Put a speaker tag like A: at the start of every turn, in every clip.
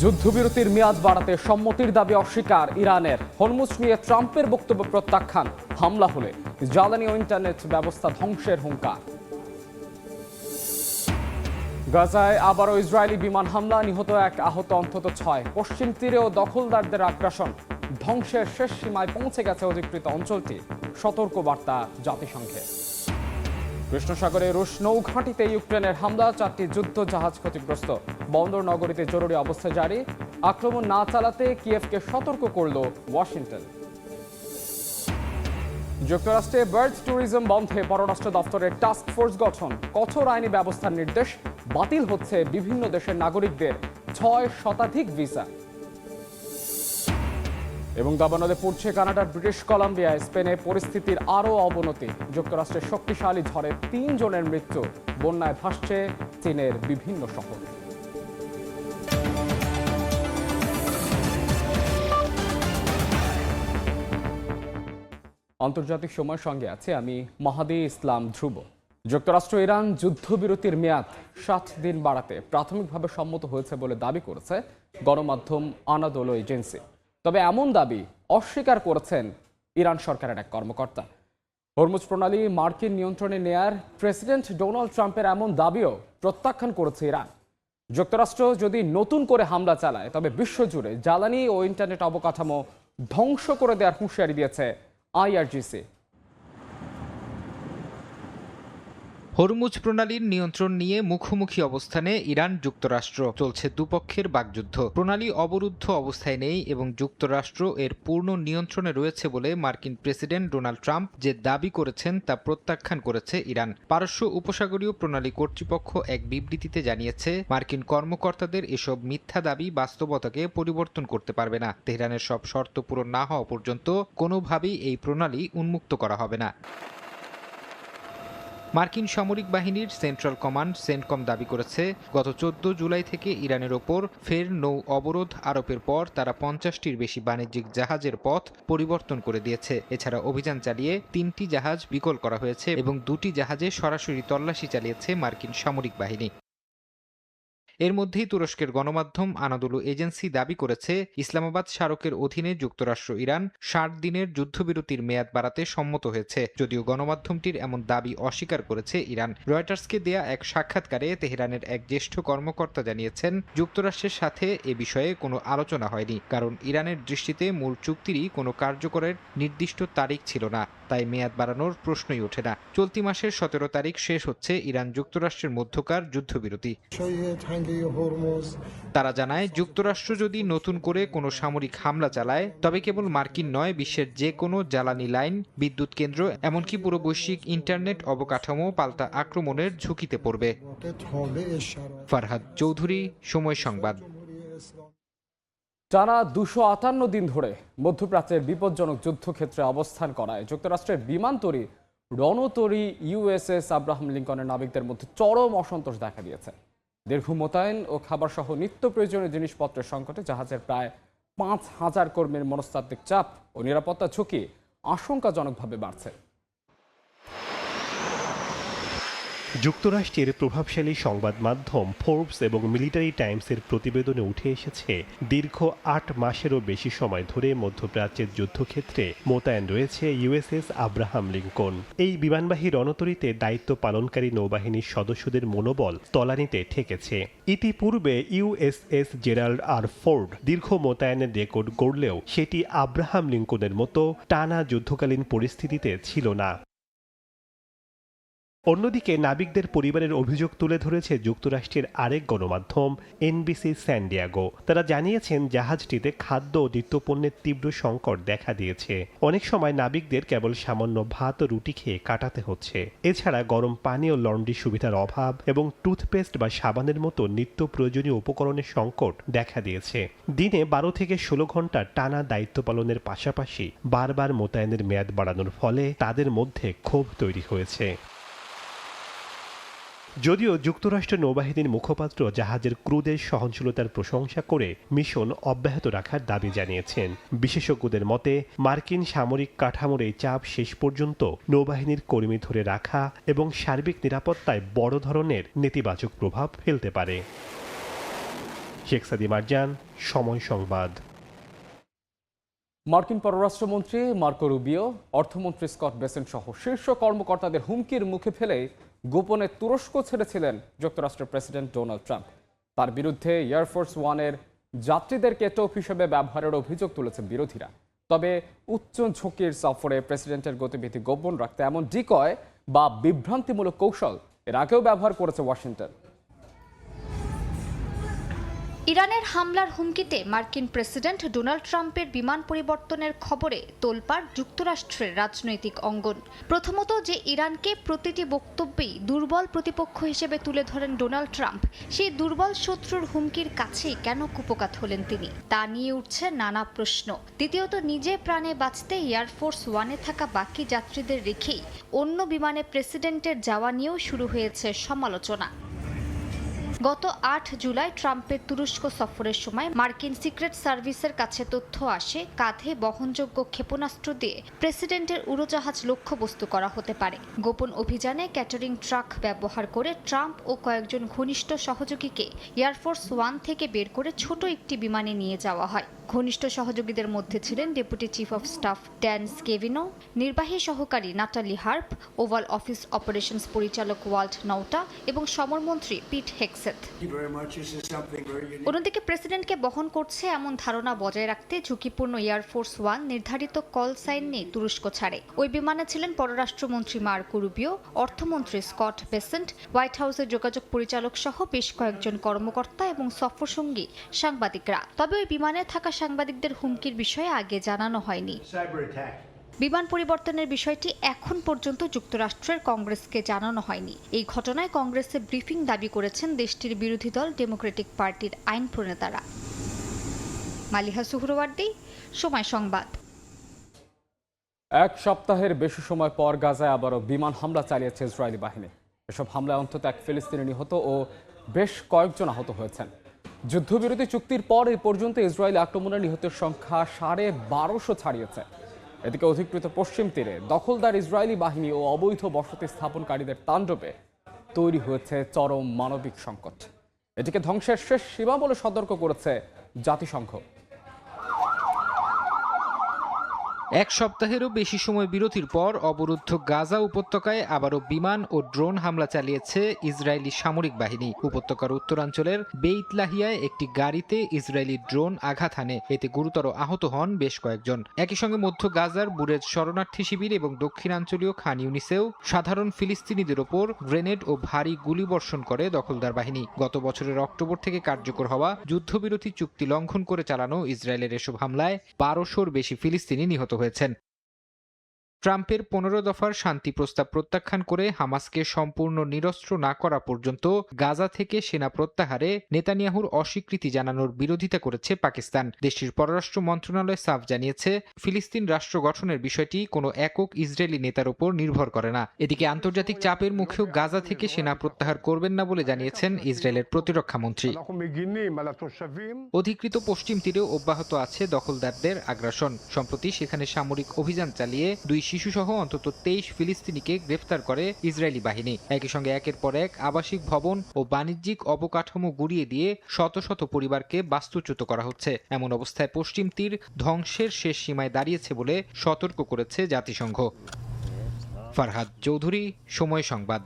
A: যুদ্ধবিরতির মেয়াদ বাড়াতে সম্মতির দাবি অস্বীকার ইরানের। হরমুজ নিয়ে ট্রাম্পের বক্তব্য প্রত্যাখ্যান। হামলা হলে জ্বালানি ও ইন্টারনেট ব্যবস্থা ধ্বংসের হুঙ্কার। গাজায় আবারও ইসরায়েলি বিমান হামলা, নিহত এক, আহত অন্তত 6। পশ্চিম তীরেও দখলদারদের আগ্রাসন, ধ্বংসের শেষ সীমায় পৌঁছে গেছে অধিকৃত অঞ্চলটি, সতর্ক বার্তা জাতিসংঘের। কৃষ্ণ সাগরে রুশ নৌঘাঁটিতে ইউক্রেনের হামলা, 4টি যুদ্ধ জাহাজ ক্ষতিগ্রস্ত। বন্দর নগরীতে জরুরি অবস্থা জারি। আক্রমণ না চালাতে কিয়েভকে সতর্ক করল ওয়াশিংটন। যুক্তরাষ্ট্রে বার্ড ট্যুরিজম বন্ধে পররাষ্ট্র দপ্তরের টাস্ক ফোর্স গঠন, কঠোর আইনি ব্যবস্থার নির্দেশ। বাতিল হচ্ছে বিভিন্ন দেশের নাগরিকদের 6 শতাধিক ভিসা। এবং দাবানলে পড়ছে কানাডার ব্রিটিশ কলাম্বিয়ায়। স্পেনে পরিস্থিতির আরও অবনতি, যুক্তরাষ্ট্রের শক্তিশালী ঝড়ে 3 জনের মৃত্যু। বন্যায় ভাসছে চীনের বিভিন্ন শহর। আন্তর্জাতিক সময়ের সঙ্গে আছে আমি মাহাদি ইসলাম ধ্রুব। যুক্তরাষ্ট্র ইরান যুদ্ধবিরতির মেয়াদ 60 দিন বাড়াতে প্রাথমিকভাবে সম্মত হয়েছে বলে দাবি করেছে গণমাধ্যম আনাদোলো এজেন্সি। তবে এমন দাবি অস্বীকার করেছেন ইরান সরকারের এক কর্মকর্তা। হরমুজ প্রণালী মার্কিন নিয়ন্ত্রণে নেয়ার প্রেসিডেন্ট ডোনাল্ড ট্রাম্পের এমন দাবিও প্রত্যাখ্যান করেছে ইরান। যুক্তরাষ্ট্র যদি নতুন করে হামলা চালায় তবে বিশ্বজুড়ে জ্বালানি ও ইন্টারনেট অবকাঠামো ধ্বংস করে দেওয়ার হুঁশিয়ারি দিয়েছে আইআরজিসি।
B: হরমুজ প্রণালীর নিয়ন্ত্রণ নিয়ে মুখোমুখি অবস্থানে ইরান যুক্তরাষ্ট্র, চলছে দুপক্ষের বাকযুদ্ধ। প্রণালী অবরুদ্ধ অবস্থায় নেই এবং যুক্তরাষ্ট্র এর পূর্ণ নিয়ন্ত্রণে রয়েছে বলে মার্কিন প্রেসিডেন্ট ডোনাল্ড ট্রাম্প যে দাবি করেছেন তা প্রত্যাখ্যান করেছে ইরান। পারস্য উপসাগরীয় প্রণালী কর্তৃপক্ষ এক বিবৃতিতে জানিয়েছে, মার্কিন কর্মকর্তাদের এসব মিথ্যা দাবি বাস্তবতাকে পরিবর্তন করতে পারবে না। তেহরানের সব শর্ত পূরণ না হওয়া পর্যন্ত কোনোভাবেই এই প্রণালী উন্মুক্ত করা হবে না। মার্কিন সামরিক বাহিনীর সেন্ট্রাল কমান্ড সেন্টকম দাবি করেছে, গত 14 জুলাই থেকে ইরানের ওপর ফের নৌ অবরোধ আরোপের পর তারা 50টির বেশি বাণিজ্যিক জাহাজের পথ পরিবর্তন করে দিয়েছে। এছাড়া অভিযান চালিয়ে 3টি জাহাজ বিকল করা হয়েছে এবং 2টি জাহাজে সরাসরি তল্লাশি চালিয়েছে মার্কিন সামরিক বাহিনী। এর মধ্যেই তুরস্কের গণমাধ্যম আনাদোলু এজেন্সি দাবি করেছে, ইসলামাবাদ স্মারকের অধীনে যুক্তরাষ্ট্র ইরান 60 দিনের যুদ্ধবিরতির মেয়াদ বাড়াতে সম্মত হয়েছে। যদিও গণমাধ্যমটির এমন দাবি অস্বীকার করেছে ইরান। রয়টার্সকে দেয়া এক সাক্ষাৎকারে তেহরানের এক জ্যেষ্ঠ কর্মকর্তা জানিয়েছেন, যুক্তরাষ্ট্রের সাথে এ বিষয়ে কোনো আলোচনা হয়নি, কারণ ইরানের দৃষ্টিতে মূল চুক্তিরই কোনো কার্যকরের নির্দিষ্ট তারিখ ছিল না, তাই মেয়াদ বাড়ানোর প্রশ্নই ওঠে না। চলতি মাসের 17 তারিখ শেষ হচ্ছে ইরান যুক্তরাষ্ট্রের মধ্যকার যুদ্ধবিরতি। তারা জানায়, যুক্তরাষ্ট্র যদি নতুন করে কোনো সামরিক হামলা চালায় তবে কেবল মার্কিন নয়, বিশ্বের যে কোনো জ্বালানি লাইন, বিদ্যুৎ কেন্দ্র, এমনকি পুরো বৈশ্বিক ইন্টারনেট অবকাঠামো পাল্টা আক্রমণের ঝুঁকিতে পড়বে। ফারহাদ চৌধুরী, সময় সংবাদ।
A: টানা 258 দিন ধরে মধ্যপ্রাচ্যের বিপজ্জনক যুদ্ধক্ষেত্রে অবস্থান করায় যুক্তরাষ্ট্রের বিমানতরী রণতরী ইউএসএস আব্রাহাম লিঙ্কনের নাবিকদের মধ্যে চরম অসন্তোষ দেখা দিয়েছে। দীর্ঘ মোতায়েন ও খাবার সহ নিত্য প্রয়োজনীয় জিনিসপত্রের সংকটে জাহাজের প্রায় 5000 কর্মীর মনস্তাত্ত্বিক চাপ ও নিরাপত্তা ঝুঁকি আশঙ্কাজনকভাবে বাড়ছে।
C: যুক্তরাষ্ট্রের প্রভাবশালী সংবাদ মাধ্যম ফোর্বস এবং মিলিটারি টাইমসের প্রতিবেদনে উঠে এসেছে, দীর্ঘ 8 মাসেরও বেশি সময় ধরে মধ্যপ্রাচ্যের যুদ্ধক্ষেত্রে মোতায়েন রয়েছে ইউএসএস আব্রাহাম লিঙ্কন। এই বিমানবাহী রণতরীতে দায়িত্ব পালনকারী নৌবাহিনীর সদস্যদের মনোবল তলানিতে ঠেকেছে। ইতিপূর্বে ইউএসএস জেরাল্ড আর ফোর্ড দীর্ঘ মোতায়েনের রেকর্ড গড়লেও সেটি আব্রাহাম লিঙ্কনের মতো টানা যুদ্ধকালীন পরিস্থিতিতে ছিল না। অন্যদিকে নাবিকদের পরিবারের অভিযোগ তুলে ধরেছে যুক্তরাষ্ট্রের আরেক গণমাধ্যম এনবিসি স্যান ডিয়েগো। তারা জানিয়েছেন, জাহাজটিতে খাদ্য ও নিত্যপণ্যের তীব্র সংকট দেখা দিয়েছে। অনেক সময় নাবিকদের কেবল সামান্য ভাত ও রুটি খেয়ে কাটাতে হচ্ছে। এছাড়া গরম পানি ও লন্ড্রি সুবিধার অভাব এবং টুথপেস্ট বা সাবানের মতো নিত্য প্রয়োজনীয় উপকরণের সংকট দেখা দিয়েছে। দিনে 12 থেকে 16 ঘন্টা টানা দায়িত্ব পালনের পাশাপাশি বারবার মোতায়েনের মেয়াদ বাড়ানোর ফলে তাদের মধ্যে ক্ষোভ তৈরি হয়েছে। যদিও যুক্তরাষ্ট্র নৌবাহিনীর মুখপাত্র জাহাজের ক্রুদের সহনশীলতার প্রশংসা করে মিশন অব্যাহত রাখার দাবি জানিয়েছেন। বিশেষজ্ঞদের মতে, মার্কিন সামরিক কাঠামোর এই চাপ শেষ পর্যন্ত নৌবাহিনীর কর্মী ধরে রাখা এবং সার্বিক নিরাপত্তায় বড় ধরনের নেতিবাচক প্রভাব ফেলতে পারে। শেখ সাদি মারজান, সময় সংবাদ।
A: মার্কিন পররাষ্ট্রমন্ত্রী মার্কো রুবিও, অর্থমন্ত্রী স্কট বেসেন্ট সহ শীর্ষ কর্মকর্তাদের হুমকির মুখে ফেলে গোপনে তুরস্ক ছেড়েছিলেন যুক্তরাষ্ট্রের প্রেসিডেন্ট ডোনাল্ড ট্রাম্প। তার বিরুদ্ধে এয়ারফোর্স ওয়ানের যাত্রীদেরকে টোপ হিসেবে ব্যবহারের অভিযোগ তুলেছে বিরোধীরা। তবে উচ্চ ঝুঁকির সফরে প্রেসিডেন্টের গতিবিধি গোপন রাখতে এমন ডিকয় বা বিভ্রান্তিমূলক কৌশল এর আগেও ব্যবহার করেছে ওয়াশিংটন।
D: ইরানের হামলার হুমকিতে মার্কিন প্রেসিডেন্ট ডোনাল্ড ট্রাম্পের বিমান পরিবর্তনের খবরে তোলপাড় যুক্তরাষ্ট্রের রাজনৈতিক অঙ্গন। প্রথমত, যে ইরানকে প্রতিটি বক্তব্যেই দুর্বল প্রতিপক্ষ হিসেবে তুলে ধরেন ডোনাল্ড ট্রাম্প, সেই দুর্বল শত্রুর হুমকির কাছেই কেন কুপোকাত হলেন তিনি, তা নিয়ে উঠছে নানা প্রশ্ন। দ্বিতীয়ত, নিজে প্রাণে বাঁচতে এয়ারফোর্স ওয়ানে থাকা বাকি যাত্রীদের রেখেই অন্য বিমানে প্রেসিডেন্টের যাওয়া নিয়েও শুরু হয়েছে সমালোচনা। গত ৮ জুলাই ট্রাম্পের তুরস্ক সফরের সময় মার্কিন সিক্রেট সার্ভিসের কাছে তথ্য আসে কাঁধে বহনযোগ্য ক্ষেপণাস্ত্র দিয়ে প্রেসিডেন্টের উড়োজাহাজ লক্ষ্যবস্তু করা হতে পারে। গোপন অভিযানে ক্যাটারিং ট্রাক ব্যবহার করে ট্রাম্প ও কয়েকজন ঘনিষ্ঠ সহযোগীকে এয়ারফোর্স ওয়ান থেকে বের করে ছোট একটি বিমানে নিয়ে যাওয়া হয়। ঘনিষ্ঠ সহযোগীদের মধ্যে ছিলেন deputy chief of staff Dan Scavino, নির্বাহী সহকারী Natalie Harp, Oval Office operations পরিচালক ওয়াল্ট নৌটা এবং সমরমন্ত্রী পিট হেক্সেথ। অন্যদিকে প্রেসিডেন্টকে বহন করছে এমন ধারণা বজায় রাখতে ঝুঁকিপূর্ণ এয়ারফোর্স ওয়ান নির্ধারিত কল সাইন নিয়ে তুরস্ক ছাড়ে। ওই বিমানে ছিলেন পররাষ্ট্রমন্ত্রী মার্কো রুবিও, অর্থমন্ত্রী স্কট বেসেন্ট, হোয়াইট হাউসের যোগাযোগ পরিচালক সহ বেশ কয়েকজন কর্মকর্তা এবং সফরসঙ্গী সাংবাদিকরা। তবে ওই বিমানে থাকা সাংবাদিকদের হুমকির বিষয়ে আগে জানানো হয়নি। বিমান পরিবর্তনের বিষয়টি এখন পর্যন্ত যুক্তরাষ্ট্রের কংগ্রেসকে জানানো হয়নি। এই ঘটনায় কংগ্রেসে ব্রিফিং দাবি করেছেন দেশটির বিরোধী দল ডেমোক্রেটিক পার্টির আইন প্রণেতারা। মালিহা সুহরওয়ার্দী, সময় সংবাদ।
A: এক সপ্তাহের বেশি সময় পর গাজায় আবারও বিমান হামলা চালিয়েছে ইসরায়েলি বাহিনী। এসব হামলায় অন্তত এক ফিলিস্তিনি নিহত ও বেশ কয়েকজন আহত হয়েছেন। যুদ্ধবিরতি চুক্তির পর এই পর্যন্ত ইসরায়েলি আক্রমণে নিহতের সংখ্যা 1250 ছাড়িয়েছে। এদিকে অধিকৃত পশ্চিম তীরে দখলদার ইসরায়েলি বাহিনী ও অবৈধ বসতি স্থাপনকারীদের তাণ্ডবে তৈরি হয়েছে চরম মানবিক সংকট। এটিকে ধ্বংসের শেষ সীমা বলে সতর্ক করেছে জাতিসংঘ।
B: এক সপ্তাহেরও বেশি সময় বিরতির পর অবরুদ্ধ গাজা উপত্যকায় আবারও বিমান ও ড্রোন হামলা চালিয়েছে ইসরায়েলি সামরিক বাহিনী। উপত্যকার উত্তরাঞ্চলের বেইত লাহিয়ায় একটি গাড়িতে ইসরায়েলি ড্রোন আঘাত হানে, এতে গুরুতর আহত হন বেশ কয়েকজন। একই সঙ্গে মধ্য গাজার বুরেজ শরণার্থী শিবির এবং দক্ষিণাঞ্চলীয় খান ইউনিসেও সাধারণ ফিলিস্তিনিদের ওপর গ্রেনেড ও ভারী গুলিবর্ষণ করে দখলদার বাহিনী। গত বছরের অক্টোবর থেকে কার্যকর হওয়া যুদ্ধবিরতি চুক্তি লঙ্ঘন করে চালানো ইসরায়েলের এসব হামলায় 1200-র বেশি ফিলিস্তিনি নিহত হয়েছেন। ট্রাম্পের 15 দফার শান্তি প্রস্তাব প্রত্যাখ্যান করে হামাসকে সম্পূর্ণ নিরস্ত্র না করা পর্যন্ত গাজা থেকে সেনা প্রত্যাহারে নেতানিয়াহুর অস্বীকৃতি জানানোর বিরোধিতা করেছে পাকিস্তান। দেশটির পররাষ্ট্র মন্ত্রণালয় সাফ জানিয়েছে, ফিলিস্তিন রাষ্ট্র গঠনের বিষয়টি কোনো একক ইসরায়েলি নেতার উপর নির্ভর করে না। এদিকে আন্তর্জাতিক চাপের মুখেও গাজা থেকে সেনা প্রত্যাহার করবেন না বলে জানিয়েছেন ইসরায়েলের প্রতিরক্ষা মন্ত্রী। অধিকৃত পশ্চিম তীরেও অব্যাহত আছে দখলদারদের আগ্রাসন। সম্প্রতি সেখানে সামরিক অভিযান চালিয়ে 2 শিশুসহ অন্তত 23 ফিলিস্তিনিকে গ্রেফতার করে ইসরায়েলি বাহিনী। একই সঙ্গে একের পর এক আবাসিক ভবন ও বাণিজ্যিক অবকাঠামো গুঁড়িয়ে দিয়ে শত শত পরিবারকে বাস্তুচ্যুত করা হচ্ছে। এমন অবস্থায় পশ্চিম তীর ধ্বংসের শেষ সীমায় দাঁড়িয়েছে বলে সতর্ক করেছে জাতিসংঘ। ফারহাদ চৌধুরী, সময় সংবাদ।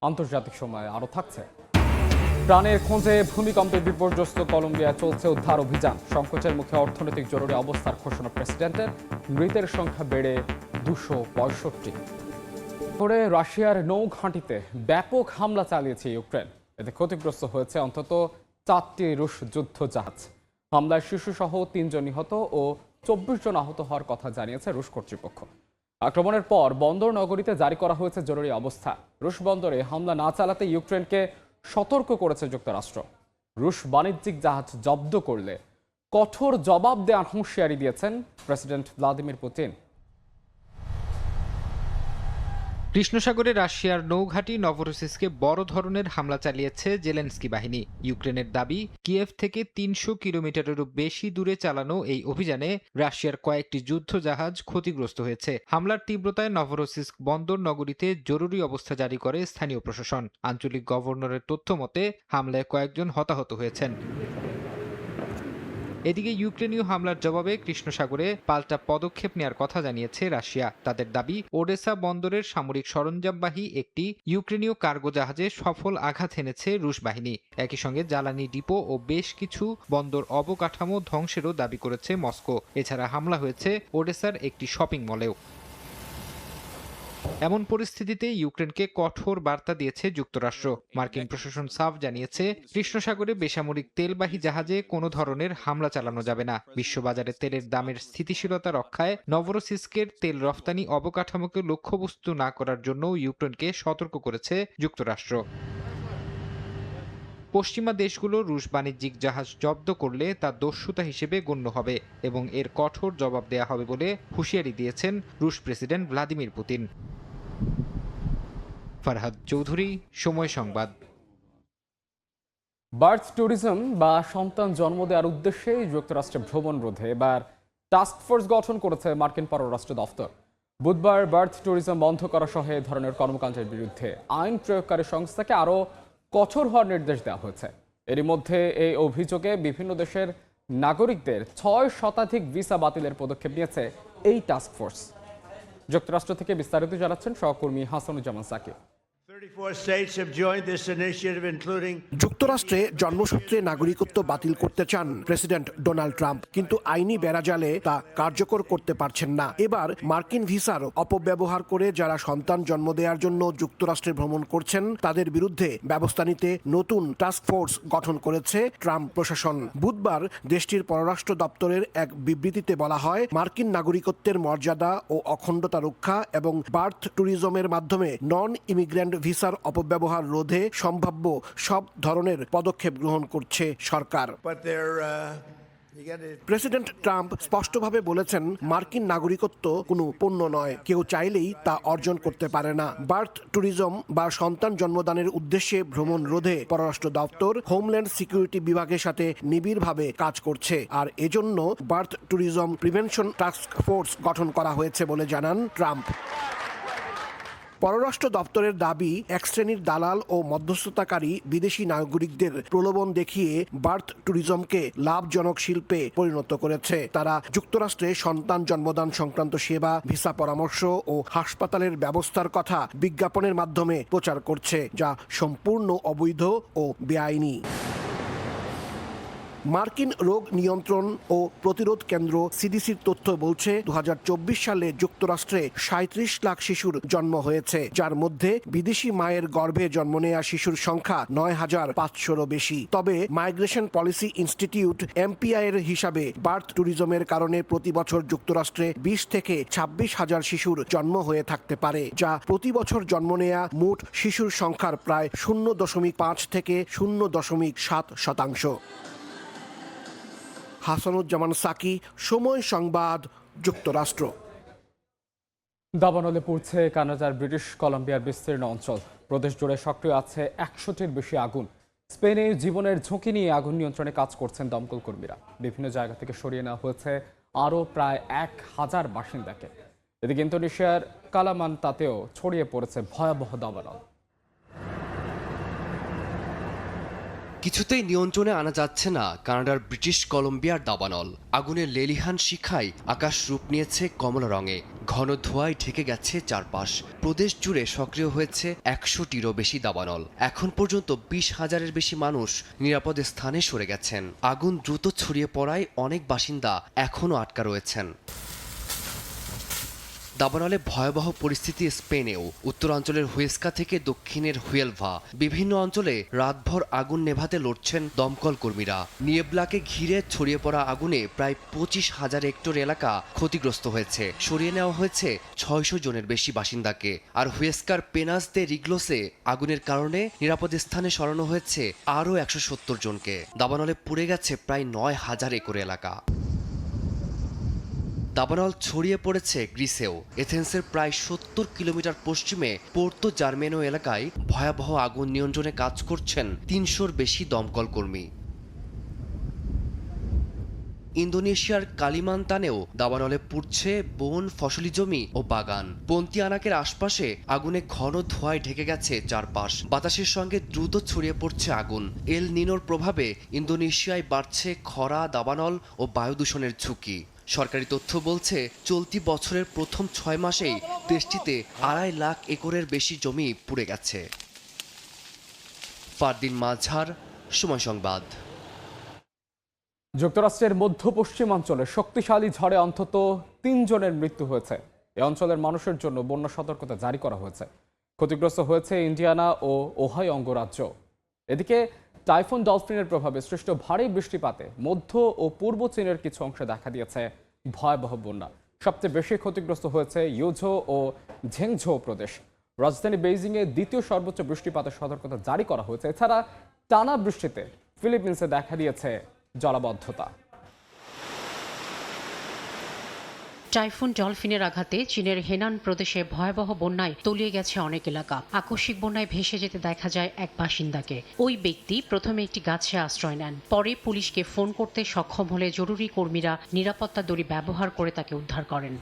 A: আন্তর্জাতিক সময় আরও থাকছে। প্রাণের খোঁজে ভূমিকম্পে বিপর্যস্ত কলম্বিয়া চলছে উদ্ধার অভিযান। সংকটের মুখে অর্থনৈতিক জরুরি অবস্থার ঘোষণা প্রেসিডেন্টের। মৃতের সংখ্যা বেড়ে 265। পরে রাশিয়ার নৌ ঘাঁটিতে ব্যাপক হামলা চালিয়েছে ইউক্রেন। এতে ক্ষতিগ্রস্ত হয়েছে অন্তত 4টি রুশ যুদ্ধ জাহাজ। হামলায় শিশুসহ 3 জন নিহত ও 24 জন আহত হওয়ার কথা জানিয়েছে রুশ কর্তৃপক্ষ। আক্রমণের পর বন্দর নগরীতে জারি করা হয়েছে জরুরি অবস্থা। রুশ বন্দরে হামলা না চালাতে ইউক্রেনকে সতর্ক করেছে যুক্তরাষ্ট্র। রুশ বাণিজ্যিক জাহাজ জব্দ করলে কঠোর জবাব দেওয়ার হুঁশিয়ারি দিয়েছেন প্রেসিডেন্ট ভ্লাদিমির পুতিন।
B: কৃষ্ণসাগরে রাশিয়ার নৌঘাঁটি নভরোসিসকে বড় ধরনের হামলা চালিয়েছে জেলেনস্কি বাহিনী। ইউক্রেনের দাবি, কিয়েভ থেকে ৩০০ কিলোমিটারেরও বেশি দূরে চালানো এই অভিযানে রাশিয়ার কয়েকটি যুদ্ধ জাহাজ ক্ষতিগ্রস্ত হয়েছে। হামলার তীব্রতায় নভরোসিস্ক বন্দর নগরীতে জরুরি অবস্থা জারি করে স্থানীয় প্রশাসন। আঞ্চলিক গভর্নরের তথ্য মতে হামলায় কয়েকজন হতাহত হয়েছেন। এদিকে ইউক্রেনীয় হামলার জবাবে কৃষ্ণসাগরে পাল্টা পদক্ষেপ নেওয়ার কথা জানিয়েছে রাশিয়া। তাদের দাবি, ওডেসা বন্দরের সামরিক সরঞ্জামবাহী একটি ইউক্রেনীয় কার্গো জাহাজে সফল আঘাত হেনেছে রুশ বাহিনী। একই সঙ্গে জ্বালানি ডিপো ও বেশ কিছু বন্দর অবকাঠামো ধ্বংসেরও দাবি করেছে মস্কো। এছাড়া হামলা হয়েছে ওডেসার একটি শপিং মলেও। এমন পরিস্থিতিতে ইউক্রেনকে কঠোর বার্তা দিয়েছে যুক্তরাষ্ট্র। মার্কিন প্রশাসন সাফ জানিয়েছে, কৃষ্ণসাগরে বেসামরিক তেলবাহী জাহাজে কোনো ধরনের হামলা চালানো যাবে না। বিশ্ববাজারে তেলের দামের স্থিতিশীলতা রক্ষায় নভরোসিস্কের তেল রফতানি অবকাঠামোকে লক্ষ্যবস্তু না করার জন্য ইউক্রেনকে সতর্ক করেছে যুক্তরাষ্ট্র। পশ্চিমা দেশগুলো রুশ বাণিজ্যিক জাহাজ জব্দ করলে তা দস্যুতা হিসেবে গণ্য হবে এবং এর কঠোর জবাব দেয়া হবে বলে হুঁশিয়ারি দিয়েছেন রুশ president Vladimir Putin. Farhad Chowdhury, সময় সংবাদ।
A: বার্থ ট্যুরিজম বা সন্তান জন্ম দেওয়ার উদ্দেশ্যে যুক্তরাষ্ট্রে ভ্রমণ রোধে এবার টাস্কফোর্স গঠন করেছে মার্কিন পররাষ্ট্র দফতর। বুধবার বার্থ ট্যুরিজম বন্ধ করা সহ এ ধরনের কর্মকাণ্ডের বিরুদ্ধে আইন প্রয়োগকারী সংস্থাকে আরও কঠোর হওয়ার নির্দেশ দেওয়া হয়েছে। এরই মধ্যে এই অভিযোগে বিভিন্ন দেশের নাগরিকদের ৬ শতাধিক ভিসা বাতিলের পদক্ষেপ নিয়েছে এই টাস্কফোর্স। যুক্তরাষ্ট্র থেকে বিস্তারিত জানাচ্ছেন সহকর্মী হাসানুজ্জামান সাকিব।
E: যুক্তরাষ্ট্রে জন্মসূত্রে নাগরিকত্ব বাতিল করতে চান প্রেসিডেন্ট ডোনাল্ড ট্রাম্প, কিন্তু আইনি বেড়াজালে তা কার্যকর করতে পারছেন না। এবার মার্কিন ভিসার অপব্যবহার করে যারা সন্তান জন্ম দেওয়ার জন্য যুক্তরাষ্ট্রে ভ্রমণ করছেন তাদের বিরুদ্ধে ব্যবস্থা নিতে নতুন টাস্কফোর্স গঠন করেছে ট্রাম্প প্রশাসন। বুধবার দেশটির পররাষ্ট্র দপ্তরের এক বিবৃতিতে বলা হয়, মার্কিন নাগরিকত্বের মর্যাদা ও অখণ্ডতা রক্ষা এবং বার্থ ট্যুরিজমের মাধ্যমে নন ইমিগ্রেন্ট ভিসার অপব্যবহার রোধে সম্ভাব্য সব ধরনের পদক্ষেপ গ্রহণ করছে সরকার। প্রেসিডেন্ট ট্রাম্প স্পষ্টভাবে বলেছেন, মার্কিন নাগরিকত্ব কোনো পণ্য নয়, কেউ চাইলেই তা অর্জন করতে পারে না। বার্থ ট্যুরিজম বা সন্তান জন্মদানের উদ্দেশ্যে ভ্রমণ রোধে পররাষ্ট্র দপ্তর হোমল্যান্ড সিকিউরিটি বিভাগের সাথে নিবিড়ভাবে কাজ করছে, আর এজন্য birth tourism prevention task force গঠন করা হয়েছে বলে জানান ট্রাম্প। পররাষ্ট্র দপ্তরের দাবি, এক শ্রেণীর দালাল ও মধ্যস্থতাকারী বিদেশি নাগরিকদের প্রলোভন দেখিয়ে বার্থ ট্যুরিজমকে লাভজনক শিল্পে পরিণত করেছে। তারা যুক্তরাষ্ট্রে সন্তান জন্মদান সংক্রান্ত সেবা, ভিসা পরামর্শ ও হাসপাতালের ব্যবস্থার কথা বিজ্ঞাপনের মাধ্যমে প্রচার করছে, যা সম্পূর্ণ অবৈধ ও বেআইনি। মার্কিন রোগ নিয়ন্ত্রণ ও প্রতিরোধ কেন্দ্র সিডিসির তথ্য বলছে ২০২৪ সালে যুক্তরাষ্ট্রে ৩৭ লাখ শিশুর জন্ম হয়েছে, যার মধ্যে বিদেশি মায়ের গর্ভে জন্ম নেওয়া শিশুর সংখ্যা ৯,৫০০-রও বেশি। তবে মাইগ্রেশন পলিসি ইনস্টিটিউট MPI এর হিসাবে বার্থ ট্যুরিজমের কারণে প্রতি বছর যুক্তরাষ্ট্রে ২০ থেকে ২৬ হাজার শিশুর জন্ম হয়ে থাকতে পারে, যা প্রতি বছর জন্ম নেওয়া মোট শিশুর সংখ্যার প্রায় ০.৫ থেকে ০.৭%। হাসানুজ্জামান সাকি, সময় সংবাদ, যুক্তরাষ্ট্র।
A: দাবানলে পড়ছে কানাডার ব্রিটিশ কলাম্বিয়ার বিস্তীর্ণ অঞ্চল। প্রদেশ জুড়ে সক্রিয় আছে ১০০টির বেশি আগুন। স্পেনে জীবনের ঝুঁকি নিয়ে আগুন নিয়ন্ত্রণে কাজ করছেন দমকল কর্মীরা। বিভিন্ন জায়গা থেকে সরিয়ে নেওয়া হয়েছে আরও প্রায় ১,০০০ বাসিন্দাকে। এদিকে ইন্দোনেশিয়ার কালামান্তাতেও ছড়িয়ে পড়েছে ভয়াবহ দাবানল।
F: কিছুতেই নিয়ন্ত্রণে আনা যাচ্ছে না কানাডার ব্রিটিশ কলম্বিয়ার দাবানল। আগুনের লেলিহান শিখায় আকাশ রূপ নিয়েছে কমলা রঙে, ঘন ধোঁয়ায় ঢেকে গেছে চারপাশ। প্রদেশ জুড়ে সক্রিয় হয়েছে ১০০টিরও বেশি দাবানল। এখন পর্যন্ত ২০,০০০-এর বেশি মানুষ নিরাপদ স্থানে সরে গেছেন। আগুন দ্রুত ছড়িয়ে পড়ায় অনেক বাসিন্দা এখনও আটকা রয়েছেন। দাবানলে ভয়াবহ পরিস্থিতি স্পেনেও। উত্তরাঞ্চলের হুয়েস্কা থেকে দক্ষিণের হুয়েলভা, বিভিন্ন অঞ্চলে রাতভর আগুন নেভাতে লড়ছেন দমকল কর্মীরা। নিয়েবলাকে ঘিরে ছড়িয়ে পড়া আগুনে প্রায় ২৫,০০০ হেক্টর এলাকা ক্ষতিগ্রস্ত হয়েছে। সরিয়ে নেওয়া হয়েছে ৬০০ জনের বেশি বাসিন্দাকে। আর হুয়েস্কার পেনাস দে রিগলোসে আগুনের কারণে নিরাপদ স্থানে সরানো হয়েছে আরও ১৭০ জনকে। দাবানলে পুড়ে গেছে প্রায় ৯,০০০ একর এলাকা। দাবানল ছড়িয়ে পড়েছে গ্রিসেও। এথেন্সের প্রায় ৭০ কিলোমিটার পশ্চিমে পোর্তো জার্মেনো এলাকায় ভয়াবহ আগুন নিয়ন্ত্রণে কাজ করছেন ৩০০-র বেশি দমকল কর্মী। ইন্দোনেশিয়ার কালিমান্তানেও দাবানলে পুড়ছে বন, ফসলি জমি ও বাগান। পন্তিয়ানাকের আশপাশে আগুনে ঘন ধোঁয়ায় ঢেকে গেছে চারপাশ। বাতাসের সঙ্গে দ্রুত ছড়িয়ে পড়ছে আগুন। এল নিনোর প্রভাবে ইন্দোনেশিয়ায় বাড়ছে খরা, দাবানল ও বায়ু দূষণের ঝুঁকি। সরকারি তথ্য বলছে, চলতি বছরের প্রথম ৬ মাসেই দেশটিতে ২.৫ লাখ একরের বেশি জমি পুড়ে গেছে। ফারদিন মাঝার, সময় সংবাদ।
A: যুক্তরাষ্ট্রের মধ্য পশ্চিমাঞ্চলে শক্তিশালী ঝড়ে অন্তত ৩ জনের মৃত্যু হয়েছে। এই অঞ্চলের মানুষের জন্য বন্যা সতর্কতা জারি করা হয়েছে। ক্ষতিগ্রস্ত হয়েছে ইন্ডিয়ানা ও ওহাইও অঙ্গরাজ্য। এদিকে টাইফুন ডলফিনের প্রভাবে সৃষ্ট ভারী বৃষ্টিপাতে মধ্য ও পূর্ব চীনের কিছু অংশে দেখা দিয়েছে ভয়াবহ বন্যা। সবচেয়ে বেশি ক্ষতিগ্রস্ত হয়েছে ইউঝো ও ঝেংঝো প্রদেশ। রাজধানী বেইজিংয়ে দ্বিতীয় সর্বোচ্চ বৃষ্টিপাতের সতর্কতা জারি করা হয়েছে। এছাড়া টানা বৃষ্টিতে ফিলিপিন্সে দেখা দিয়েছে জলাবদ্ধতা।
G: টাইফুন ডলফিনের আঘাতে চীনের হেনান প্রদেশে ভয়াবহ বন্যায় তলিয়ে গেছে অনেক এলাকা। আকস্মিক বন্যায় ভেসে যেতে দেখা যায় এক বাসিন্দাকে। ওই ব্যক্তি প্রথমে একটি গাছে আশ্রয় নেন, পরে পুলিশকে ফোন করতে সক্ষম হলে জরুরি কর্মীরা নিরাপত্তা দড়ি ব্যবহার করে তাকে উদ্ধার করেন।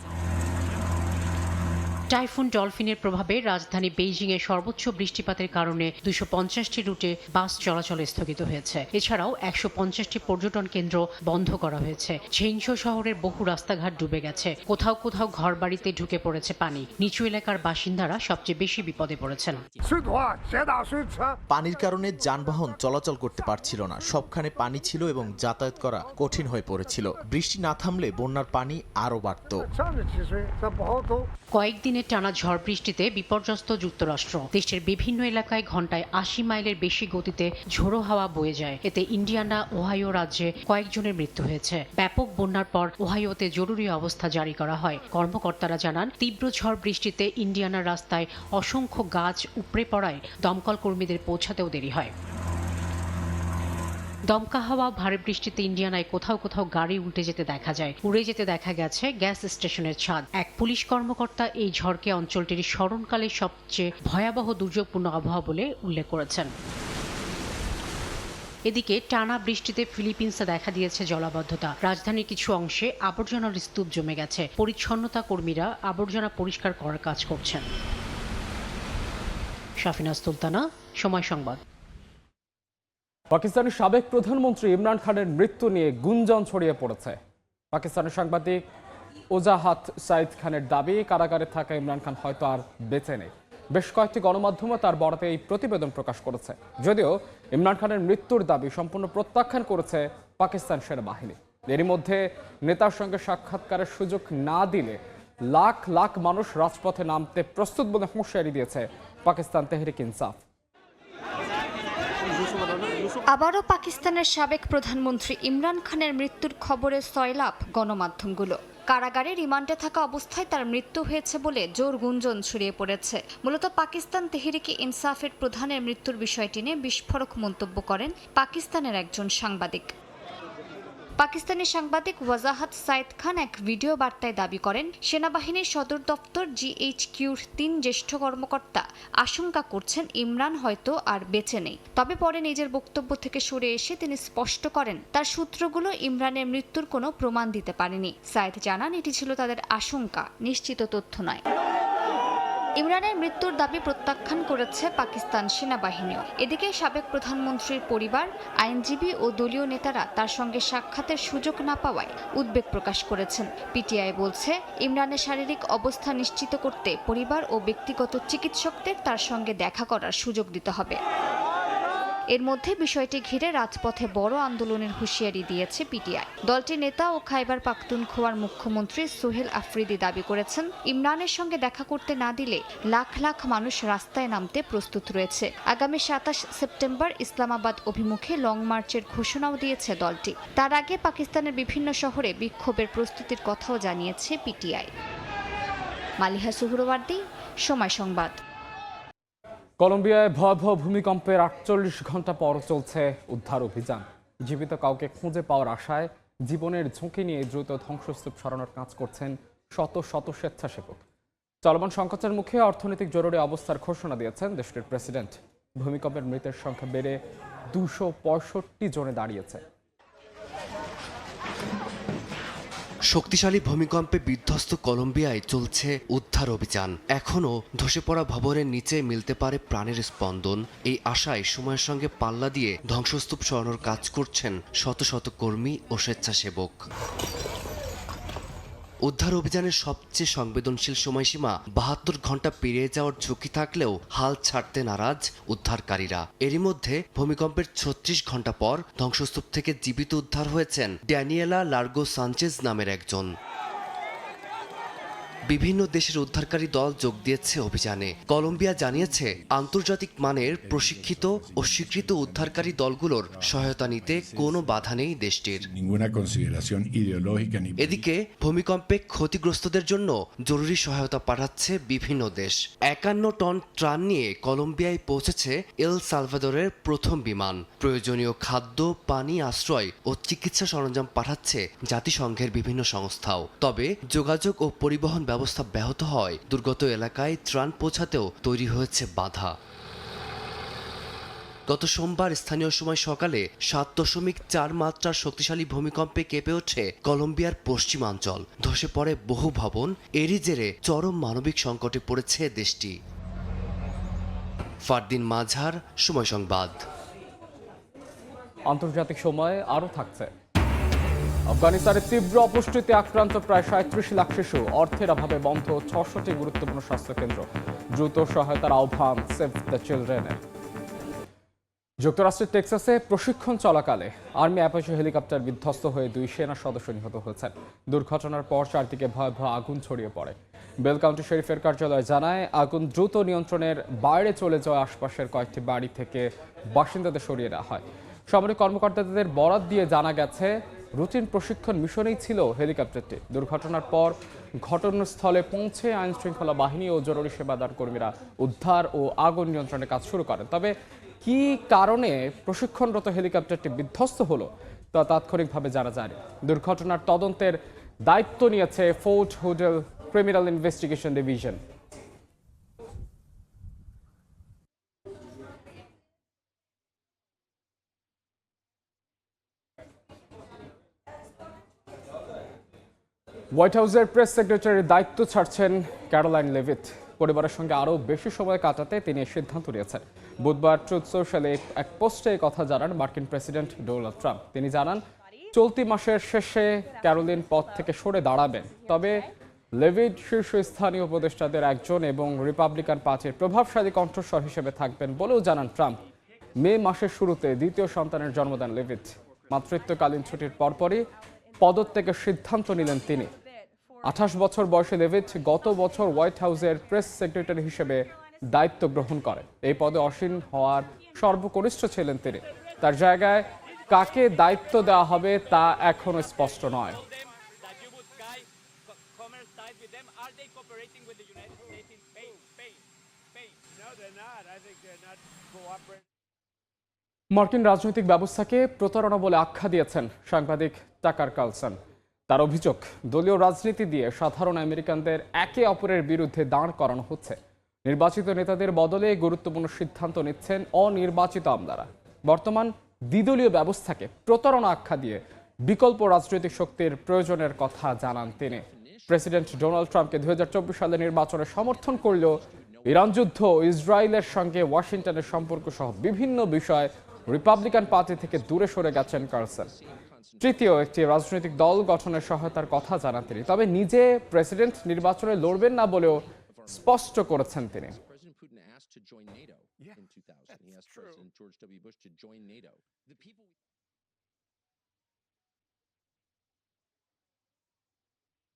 G: টাইফুন ডলফিনের প্রভাবে রাজধানী বেইজিংয়ে সর্বোচ্চ বৃষ্টিপাতের কারণে ২৫০টি রুটে বাস চলাচল স্থগিত হয়েছে। এছাড়াও ১৫০টি পর্যটন কেন্দ্র বন্ধ করা হয়েছে। ঝেংঝো শহরের বহু রাস্তাঘাট ডুবে গেছে। কোথাও কোথাও ঘরবাড়িতে ঢুকে পড়েছে পানি। নিচু এলাকার বাসিন্দারা সবচেয়ে বেশি বিপদে পড়েছেন।
H: পানির কারণে যানবাহন চলাচল করতে পারছিল না। সবখানে পানি ছিল এবং যাতায়াত করা কঠিন হয়ে পড়েছিল। বৃষ্টি না থামলে বন্যার পানি আরও বাড়ত।
G: কয়েকদিনের টানা ঝড় বৃষ্টিতে বিপর্যস্ত যুক্তরাষ্ট্র। দেশের বিভিন্ন এলাকায় ঘন্টায় ৮০ মাইলের বেশি গতিতে ঝোড়ো হাওয়া বয়ে যায়। এতে ইন্ডিয়ানা, ওহাইও রাজ্যে কয়েকজনের মৃত্যু হয়েছে। ব্যাপক বন্যার পর ওহাইওতে জরুরি অবস্থা জারি করা হয়। কর্মকর্তারা জানান, তীব্র ঝড় বৃষ্টিতে ইন্ডিয়ানার রাস্তায় অসংখ্য গাছ উপড়ে পড়ায় দমকল কর্মীদের পৌঁছাতেও দেরি হয়। দমকা হাওয়া, ভারী বৃষ্টিতে ইন্ডিয়ানায় কোথাও কোথাও গাড়ি উল্টে যেতে দেখা যায়। উড়ে যেতে দেখা গেছে গ্যাস স্টেশনের ছাদ। এক পুলিশ কর্মকর্তা এই ঝড়কে অঞ্চলটির স্মরণকালে সবচেয়ে ভয়াবহ দুর্যোগপূর্ণ আবহাওয়া বলে উল্লেখ করেছেন। এদিকে টানা বৃষ্টিতে ফিলিপিন্সে দেখা দিয়েছে জলাবদ্ধতা। রাজধানীর কিছু অংশে আবর্জনার স্তূপ জমে গেছে। পরিচ্ছন্নতা কর্মীরা আবর্জনা পরিষ্কার করার কাজ করছেন। শাফিনা সুলতানা, সময় সংবাদ।
A: পাকিস্তানের সাবেক প্রধানমন্ত্রী ইমরান খানের মৃত্যু নিয়ে গুঞ্জন ছড়িয়ে পড়েছে। পাকিস্তানের সাংবাদিক ওজাহাত সাইদ খানের দাবি, কারাগারে থাকা ইমরান খান হয়তো আর বেঁচে নেই। বেশ কয়েকটি গণমাধ্যমে তার বরাতে এই প্রতিবেদন প্রকাশ করেছে। যদিও ইমরান খানের মৃত্যুর দাবি সম্পূর্ণ প্রত্যাখ্যান করেছে পাকিস্তান সেনাবাহিনী। এরই মধ্যে নেতার সঙ্গে সাক্ষাৎকারের সুযোগ না দিলে লাখ লাখ মানুষ রাজপথে নামতে প্রস্তুত বলে হুঁশিয়ারি দিয়েছে পাকিস্তান তেহরিক ইনসাফ।
D: আবারও পাকিস্তানের সাবেক প্রধানমন্ত্রী ইমরান খানের মৃত্যুর খবরে সয়লাভ গণমাধ্যমগুলো। কারাগারে রিমান্ডে থাকা অবস্থায় তার মৃত্যু হয়েছে বলে জোর গুঞ্জন ছড়িয়ে পড়েছে। মূলত পাকিস্তান তেহরিকে ইনসাফের প্রধানের মৃত্যুর বিষয়টি নিয়ে বিস্ফোরক মন্তব্য করেন পাকিস্তানের একজন সাংবাদিক। পাকিস্তানি সাংবাদিক ওয়াজাহাত সাইদ খান এক ভিডিও বার্তায় দাবি করেন, সেনাবাহিনীর সদর দপ্তর GHQর ৩ জ্যেষ্ঠ কর্মকর্তা আশঙ্কা করছেন ইমরান হয়তো আর বেঁচে নেই। তবে পরে নিজের বক্তব্য থেকে সরে এসে তিনি স্পষ্ট করেন, তার সূত্রগুলো ইমরানের মৃত্যুর কোনো প্রমাণ দিতে পারেনি। সাইদ জানান, এটি ছিল তাদের আশঙ্কা, নিশ্চিত তথ্য নয়। ইমরানের মৃত্যুর দাবি প্রত্যাখ্যান করেছে পাকিস্তান সেনাবাহিনীও। এদিকে সাবেক প্রধানমন্ত্রীর পরিবার, আইনজীবী ও দলীয় নেতারা তার সঙ্গে সাক্ষাতের সুযোগ না পাওয়ায় উদ্বেগ প্রকাশ করেছেন। PTI বলছে, ইমরানের শারীরিক অবস্থা নিশ্চিত করতে পরিবার ও ব্যক্তিগত চিকিৎসকদের তার সঙ্গে দেখা করার সুযোগ দিতে হবে। এর মধ্যে বিষয়টি ঘিরে রাজপথে বড় আন্দোলনের হুঁশিয়ারি দিয়েছে PTI। দলটির নেতা ও খাইবার পাখতুনখোয়ার মুখ্যমন্ত্রী সোহেল আফ্রিদি দাবি করেছেন, ইমরানের সঙ্গে দেখা করতে না দিলে লাখ লাখ মানুষ রাস্তায় নামতে প্রস্তুত রয়েছে। আগামী ২৭ সেপ্টেম্বর ইসলামাবাদ অভিমুখে লং মার্চের ঘোষণাও দিয়েছে দলটি। তার আগে পাকিস্তানের বিভিন্ন শহরে বিক্ষোভের প্রস্তুতির কথাও জানিয়েছে PTI। মালিহা সুহরওয়ার্দী, সময় সংবাদ।
A: কলম্বিয়ায় ভয়াবহ ভূমিকম্পের ৪৮ ঘন্টা পর চলছে উদ্ধার অভিযান। জীবিত কাউকে খুঁজে পাওয়ার আশায় জীবনের ঝুঁকি নিয়ে দ্রুত ধ্বংসস্তূপ সরানোর কাজ করছেন শত শত স্বেচ্ছাসেবক। চলমান সংকটের মুখে অর্থনৈতিক জরুরি অবস্থার ঘোষণা দিয়েছেন দেশটির প্রেসিডেন্ট। ভূমিকম্পের মৃতের সংখ্যা বেড়ে 265 জনে দাঁড়িয়েছে।
F: শক্তিশালী ভূমিকম্পে বিধ্বস্ত কলম্বিয়ায় চলছে উদ্ধার অভিযান। এখনও ধসে পড়া ভবনের নিচে মিলতে পারে প্রাণের স্পন্দন। এই আশায় সময়ের সঙ্গে পাল্লা দিয়ে ধ্বংসস্তূপ সরানোর কাজ করছেন শত শত কর্মী ও স্বেচ্ছাসেবক। উদ্ধার অভিযানের সবচেয়ে সংবেদনশীল সময়সীমা 72 ঘন্টা পেরিয়ে যাওয়ার ঝুঁকি থাকলেও হাল ছাড়তে নারাজ উদ্ধারকারীরা। এরই মধ্যে ভূমিকম্পের 36 ঘন্টা পর ধ্বংসস্তূপ থেকে জীবিত উদ্ধার হয়েছেন ড্যানিয়েলা লার্গো সানচেজ নামের একজন। বিভিন্ন দেশের উদ্ধারকারী দল যোগ দিয়েছে অভিযানে। কলম্বিয়া জানিয়েছে আন্তর্জাতিক মানের প্রশিক্ষিত ও স্বীকৃত উদ্ধারকারী দলগুলোর সহায়তা নিতে কোনো বাধা নেই দেশটির। এদিকে ভূমিকম্পে ক্ষতিগ্রস্তদের জন্য জরুরি সহায়তা পাঠাচ্ছে বিভিন্ন দেশ। 51 টন ত্রাণ নিয়ে কলম্বিয়ায় পৌঁছেছে এল সালভাদরের প্রথম বিমান। প্রয়োজনীয় খাদ্য, পানি, আশ্রয় ও চিকিৎসা সরঞ্জাম পাঠাচ্ছে জাতিসংঘের বিভিন্ন সংস্থাও। তবে যোগাযোগ ও পরিবহন ব্যবস্থা ব্যাহত হয় দুর্গত এলাকায় ত্রাণ পৌঁছাতেও তৈরি হয়েছে বাধা। গত সোমবার স্থানীয় সময় সকালে 7.4 মাত্রার শক্তিশালী ভূমিকম্পে কেঁপে ওঠে কলম্বিয়ার পশ্চিমাঞ্চল। ধসে পড়ে বহু ভবন। এরই জেরে চরম মানবিক সংকটে পড়েছে দেশটি। ফারদিন মাঝার, সময় সংবাদ।
A: আন্তর্জাতিক সময় আরও থাকছে। আফগানিস্তানের তীব্র অপুষ্টিতে আক্রান্ত প্রায় 37 লাখ শিশু। অর্থের অভাবে বন্ধ 600টি গুরুত্বপূর্ণ স্বাস্থ্যকেন্দ্র। দ্রুত সহায়তার আহ্বান সেভ দ্য চিলড্রেনের। যুক্তরাষ্ট্রের টেক্সাসে প্রশিক্ষণ চলাকালে আর্মি অ্যাপাচি হেলিকপ্টার বিধ্বস্ত হয়ে 2 সেনা সদস্য নিহত হয়েছেন। দুর্ঘটনার পর চারদিকে ভয়াবহ আগুন ছড়িয়ে পড়ে। বেল কাউন্টি শরিফের কার্যালয় জানায়, আগুন দ্রুত নিয়ন্ত্রণের বাইরে চলে যাওয়া আশপাশের কয়েকটি বাড়ি থেকে বাসিন্দাদের সরিয়ে নেওয়া হয়। সামরিক কর্মকর্তাদের বরাত দিয়ে জানা গেছে, রুটিন প্রশিক্ষণ মিশনেই ছিল হেলিকপ্টারটি। দুর্ঘটনার পর ঘটনাস্থলে পৌঁছে আইনশৃঙ্খলা বাহিনী ও জরুরি সেবাদার কর্মীরা উদ্ধার ও আগুন নিয়ন্ত্রণের কাজ শুরু করেন। তবে কী কারণে প্রশিক্ষণরত হেলিকপ্টারটি বিধ্বস্ত হলো তা তাৎক্ষণিকভাবে জানা যায়নি। দুর্ঘটনার তদন্তের দায়িত্ব নিয়েছে ফোর্ট হুডেল ক্রিমিনাল ইনভেস্টিগেশন ডিভিশন। হোয়াইট হাউসের প্রেস সেক্রেটারির দায়িত্ব ছাড়ছেন ক্যারোলাইন লেভিট। পরিবারের সঙ্গে আরও বেশি সময় কাটাতে তিনি সিদ্ধান্ত নিয়েছেন। বুধবার ট্রুথ সোশ্যালে এক পোস্টে কথা জানান মার্কিন প্রেসিডেন্ট ডোনাল্ড ট্রাম্প। তিনি জানান, চলতি মাসের শেষে ক্যারোলিন পদ থেকে সরে দাঁড়াবেন। তবে লেভিট শীর্ষস্থানীয় উপদেষ্টাদের একজন এবং রিপাবলিকান পার্টির প্রভাবশালী কণ্ঠস্বর হিসেবে থাকবেন বলেও জানান ট্রাম্প। মে মাসের শুরুতে দ্বিতীয় সন্তানের জন্ম দেন লেভিট। মাতৃত্বকালীন ছুটির পরপরই পদত্যাগের সিদ্ধান্ত নিলেন তিনি। 28 বছর বয়সে লেভিট গত বছর হোয়াইট হাউসের প্রেস সেক্রেটারি হিসেবে দায়িত্ব গ্রহণ করেন। এই পদে আসীন হওয়ার সর্বকনিষ্ঠ ছিলেন তিনি। তার জায়গায় কাকে দায়িত্ব দেওয়া হবে তা এখনো স্পষ্ট নয়। মার্কিন রাজনৈতিক ব্যবস্থাকে প্রতারণা বলে আখ্যা দিয়েছেন সাংবাদিক টাকার কার্লসন। তার অভিযোগ, দলীয় রাজনীতি দিয়ে সাধারণ আমেরিকানদের একে অপরের বিরুদ্ধে দাঁড় করানো হচ্ছে। নির্বাচিত নেতাদের বদলে গুরুত্বপূর্ণ সিদ্ধান্ত নিচ্ছেন অনির্বাচিত আমলারা। বর্তমান দ্বিদলীয় ব্যবস্থাকে প্রতারণা আখ্যা দিয়ে বিকল্প রাজনৈতিক শক্তির প্রয়োজনের কথা জানান তিনি। প্রেসিডেন্ট ডোনাল্ড ট্রাম্পকে 2024 সালে নির্বাচনে সমর্থন করলেও ইরান যুদ্ধ, ইসরায়েলের সঙ্গে ওয়াশিংটনের সম্পর্ক সহ বিভিন্ন বিষয় রিপাবলিকান পার্টি থেকে দূরে সরে গেছেন কার্লসন। তৃতীয় একটি রাজনৈতিক দল গঠনের সহায়তার কথা জানান তিনি। তবে নিজে প্রেসিডেন্ট নির্বাচনে লড়বেন না বলেও স্পষ্ট করেছেন তিনি।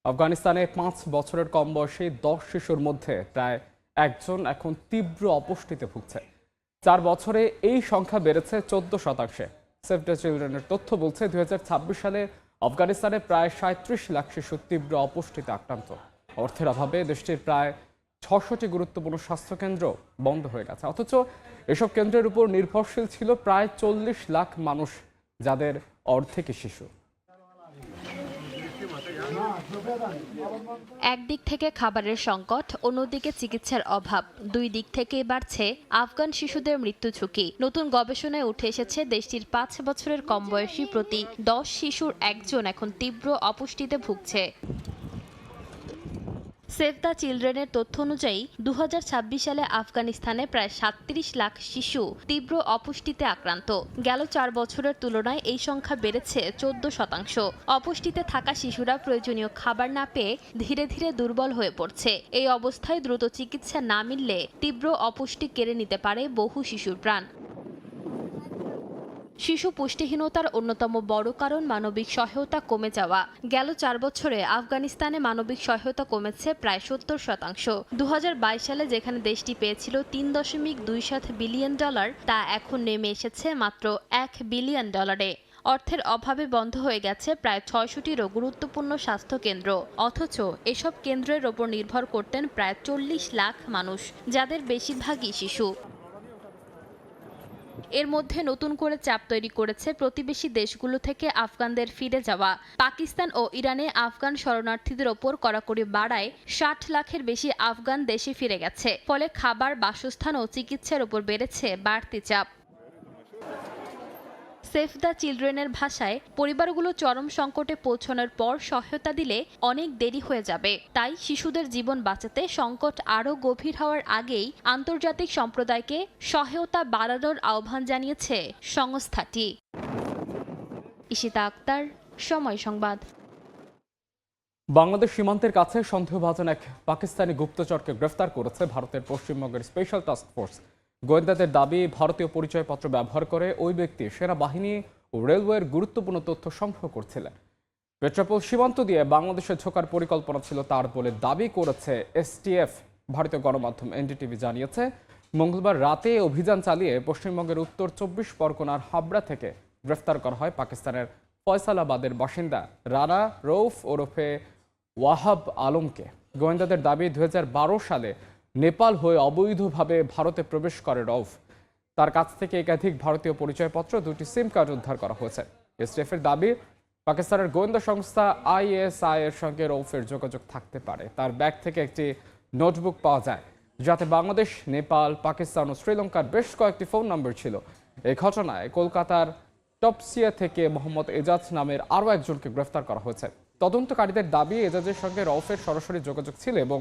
A: আফগানিস্তানে 5 বছরের কম বয়সী 10 শিশুর মধ্যে প্রায় একজন এখন তীব্র অপুষ্টিতে ভুগছে। 4 বছরে এই সংখ্যা বেড়েছে 14%। সেভ দ্য চিলড্রেনের তথ্য বলছে, 2026 সালে আফগানিস্তানে প্রায় 37 লাখ শিশু তীব্র অপুষ্টিতে আক্রান্ত। অর্থের অভাবে দেশটির প্রায় 600টি গুরুত্বপূর্ণ স্বাস্থ্যকেন্দ্র বন্ধ হয়ে গেছে। অথচ এসব কেন্দ্রের উপর নির্ভরশীল ছিল প্রায় 40 লাখ মানুষ, যাদের অর্ধেকই শিশু।
I: একদিক থেকে খাবারের সংকট, অন্যদিকে চিকিৎসার অভাব, দুই দিক থেকেই বাড়ছে আফগান শিশুদের মৃত্যু ঝুঁকি। নতুন গবেষণায় উঠে এসেছে দেশটির ৫ বছরের কম বয়সী প্রতি ১০ শিশুর একজন এখন তীব্র অপুষ্টিতে ভুগছে। সেভ দ্য চিলড্রেনের তথ্য অনুযায়ী ২০২৬ সালে আফগানিস্তানে প্রায় ৩৭ লাখ শিশু তীব্র অপুষ্টিতে আক্রান্ত। গেল ৪ বছরের তুলনায় এই সংখ্যা বেড়েছে ১৪%। অপুষ্টিতে থাকা শিশুরা প্রয়োজনীয় খাবার না পেয়ে ধীরে ধীরে দুর্বল হয়ে পড়ছে। এই অবস্থায় দ্রুত চিকিৎসা না মিললে তীব্র অপুষ্টি কেড়ে নিতে পারে বহু শিশুর প্রাণ। শিশু পুষ্টিহীনতার অন্যতম বড় কারণ মানবিক সহায়তা কমে যাওয়া। গেল ৪ বছরে আফগানিস্তানে মানবিক সহায়তা কমেছে প্রায় ৭০%। ২০২২ সালে যেখানে দেশটি পেয়েছিল $৩.২৭ বিলিয়ন, তা এখন নেমে এসেছে মাত্র $১ বিলিয়ন। অর্থের অভাবে বন্ধ হয়ে গেছে প্রায় ৬০০টিরও গুরুত্বপূর্ণ স্বাস্থ্যকেন্দ্র। অথচ এসব কেন্দ্রের ওপর নির্ভর করতেন প্রায় ৪০ লাখ মানুষ, যাদের বেশিরভাগই শিশু। এর মধ্যে নতুন করে চাপ তৈরি করেছে প্রতিবেশী দেশগুলো থেকে আফগানদের ফিরে যাওয়া। পাকিস্তান ও ইরানে আফগান শরণার্থীদের ওপর কড়াকড়ি বাড়ায় ৬০ লাখের বেশি আফগান দেশে ফিরে গেছে। ফলে খাবার, বাসস্থান ও চিকিৎসার ওপর বেড়েছে বাড়তি চাপ। সেভ দ্য চিলড্রেনের ভাষায়, পরিবারগুলো চরম সংকটে পৌঁছানোর পর সহায়তা দিলে অনেক দেরি হয়ে যাবে। তাই শিশুদের জীবন বাঁচাতে সংকট আরও গভীর হওয়ার আগেই আন্তর্জাতিক সম্প্রদায়কে সহায়তা বাড়ানোর আহ্বান জানিয়েছে সংস্থাটি। ইশিতা আক্তার, সময় সংবাদ।
A: বাংলাদেশ সীমান্তের কাছে সন্দেহভাজন এক পাকিস্তানি গুপ্তচরকে গ্রেফতার করেছে ভারতের পশ্চিমবঙ্গের স্পেশাল টাস্ক ফোর্স। গোয়েন্দাদের দাবি, ভারতীয় পরিচয়পত্র ব্যবহার করে ওই ব্যক্তি সেনাবাহিনী ও রেলওয়ের গুরুত্বপূর্ণ তথ্য সংগ্রহ করছিলেন। পেট্রাপোল সীমান্ত দিয়ে বাংলাদেশে ঢোকার পরিকল্পনা ছিল তার বলে দাবি করেছে এসটিএফ। ভারতীয় গণমাধ্যম এনডিটিভি জানিয়েছে, মঙ্গলবার রাতে অভিযান চালিয়ে পশ্চিমবঙ্গের উত্তর ২৪ পরগনার হাবড়া থেকে গ্রেফতার করা হয় পাকিস্তানের ফয়সালাবাদের বাসিন্দা রানা রৌফ ওরফে ওয়াহাব আলমকে। গোয়েন্দাদের দাবি, ২০১২ সালে নেপাল হয়ে অবৈধভাবে ভারতে প্রবেশ করে রৌফ। তার কাছ থেকে একাধিক ভারতীয় পরিচয়পত্র, ২টি সিম কার্ড উদ্ধার করা হয়েছে। এসটিএফের দাবি, পাকিস্তানের গোয়েন্দা সংস্থা আইএসআই এর সঙ্গে রৌফের যোগাযোগ থাকতে পারে। তার ব্যাগ থেকে একটি নোটবুক পাওয়া যায়, যাতে বাংলাদেশ, নেপাল, পাকিস্তান ও শ্রীলঙ্কার বেশ কয়েকটি ফোন নম্বর ছিল। এই ঘটনায় কলকাতার টপসিয়া থেকে মোহাম্মদ এজাজ নামের আরও একজনকে গ্রেফতার করা হয়েছে। তদন্তকারীদের দাবি, এজাজের সঙ্গে রৌফের সরাসরি যোগাযোগ ছিল এবং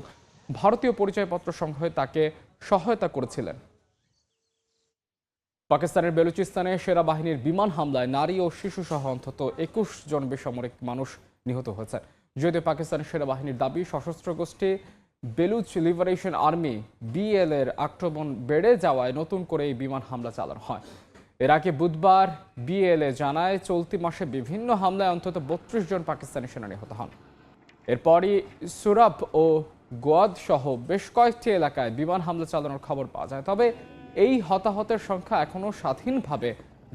A: ভারতীয় পরিচয়পত্র সংগ্রহে তাকে সহায়তা করেছিলেন। পাকিস্তানের বেলুচিস্তানে সেনাবাহিনীর বিমান হামলায় নারী ও শিশু সহ অন্তত ২১ জন বেসামরিক মানুষ নিহত হয়েছে। যদিও পাকিস্তানের সেনাবাহিনীর দাবি, সশস্ত্র গোষ্ঠী বেলুচ লিবারেশন আর্মি বিএল এর আক্রমণ বেড়ে যাওয়ায় নতুন করে এই বিমান হামলা চালানো হয়। এর আগে বুধবার বিএলএ জানায়, চলতি মাসে বিভিন্ন হামলায় অন্তত ৩২ জন পাকিস্তানি সেনা নিহত হন। এরপরই সুরাব ও গোয়াদ সহ বেশ কয়েকটি এলাকায় বিমান হামলা চালানোর খবর পাওয়া যায়। তবে এই হতাহতের সংখ্যা এখনও স্বাধীনভাবে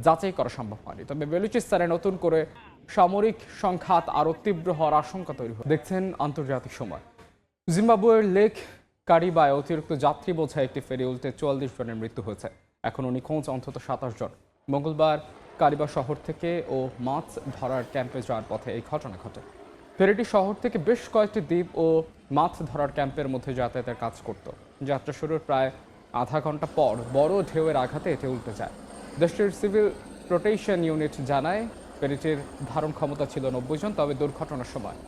A: যাচাই করা সম্ভব হয়নি। তবে বেলুচিস্তানে নতুন করে সামরিক সংঘাত আরও তীব্র হওয়ার আশঙ্কা তৈরি হয়। দেখছেন আন্তর্জাতিক সময়। জিম্বাবুয়ের লেক কারিবায় অতিরিক্ত যাত্রী বোঝায় একটি ফেরি উল্টে ৪৪ জনের মৃত্যু হয়েছে। এখনও নিখোঁজ অন্তত ২৭ জন। মঙ্গলবার কারিবা শহর থেকে ও মাছ ধরার ক্যাম্পে যাওয়ার পথে এই ঘটনা ঘটে। ফেরিটি শহর থেকে বেশ কয়েকটি দ্বীপ ও মাছ ধরার ক্যাম্পের মধ্যে যাতায়াতের কাজ করত। যাত্রা শুরুর প্রায় আধা ঘন্টা পর বড় ঢেউয়ের আঘাতে এটি উল্টে যায়। দেশটির সিভিল প্রোটেকশন ইউনিট জানায়, ফেরিটির ধারণ ক্ষমতা ছিল ৯০ জন। তবে দুর্ঘটনার সময়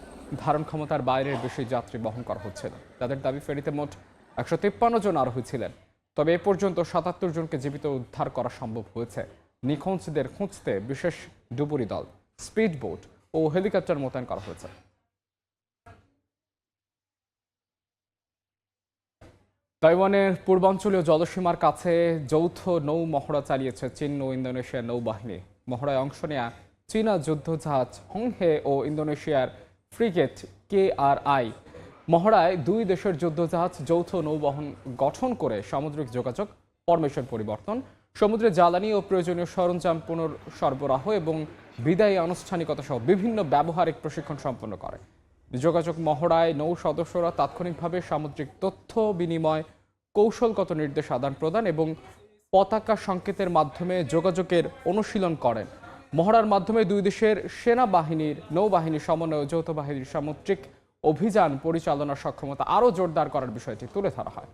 A: ধারণ ক্ষমতার বাইরের বেশি যাত্রী বহন করা হচ্ছিল। তাদের দাবি, ফেরিতে মোট ১৫৩ জন আরোহী ছিলেন। তবে এ পর্যন্ত ৭৭ জনকে জীবিত উদ্ধার করা সম্ভব হয়েছে। নিখোঁজদের খুঁজতে বিশেষ ডুবুরি দল, স্পিড বোট ও হেলিকপ্টার মোতায়েন করা হয়েছে। তাইওয়ানের পূর্বাঞ্চলীয় জলসীমার কাছে যৌথ নৌ মহড়া চালিয়েছে চীন ও ইন্দোনেশিয়ার নৌবাহিনী। মহড়ায় অংশ নেয়া চীনা যুদ্ধজাহাজ হংহে ও ইন্দোনেশিয়ার ফ্রিগেট KRI। মহড়ায় দুই দেশের যুদ্ধজাহাজ যৌথ নৌবহন গঠন করে সামুদ্রিক যোগাযোগ, ফরমেশন পরিবর্তন, সমুদ্রে জ্বালানি ও প্রয়োজনীয় সরঞ্জাম পুনঃসরবরাহ এবং বিদায়ী আনুষ্ঠানিকতা সহ বিভিন্ন ব্যবহারিক প্রশিক্ষণ সম্পন্ন করে। যোগাযোগ মহড়ায় নৌ সদস্যরা তাৎক্ষণিকভাবে সামুদ্রিক তথ্য বিনিময়, কৌশলগত নির্দেশ আদান প্রদান এবং পতাকা সংকেতের মাধ্যমে যোগাযোগের অনুশীলন করেন। মহড়ার মাধ্যমে দুই দেশের সেনাবাহিনীর নৌবাহিনীর সমন্বয় ও যৌথ বাহিনীর সামুদ্রিক অভিযান পরিচালনার সক্ষমতা আরও জোরদার করার বিষয়টি তুলে ধরা হয়।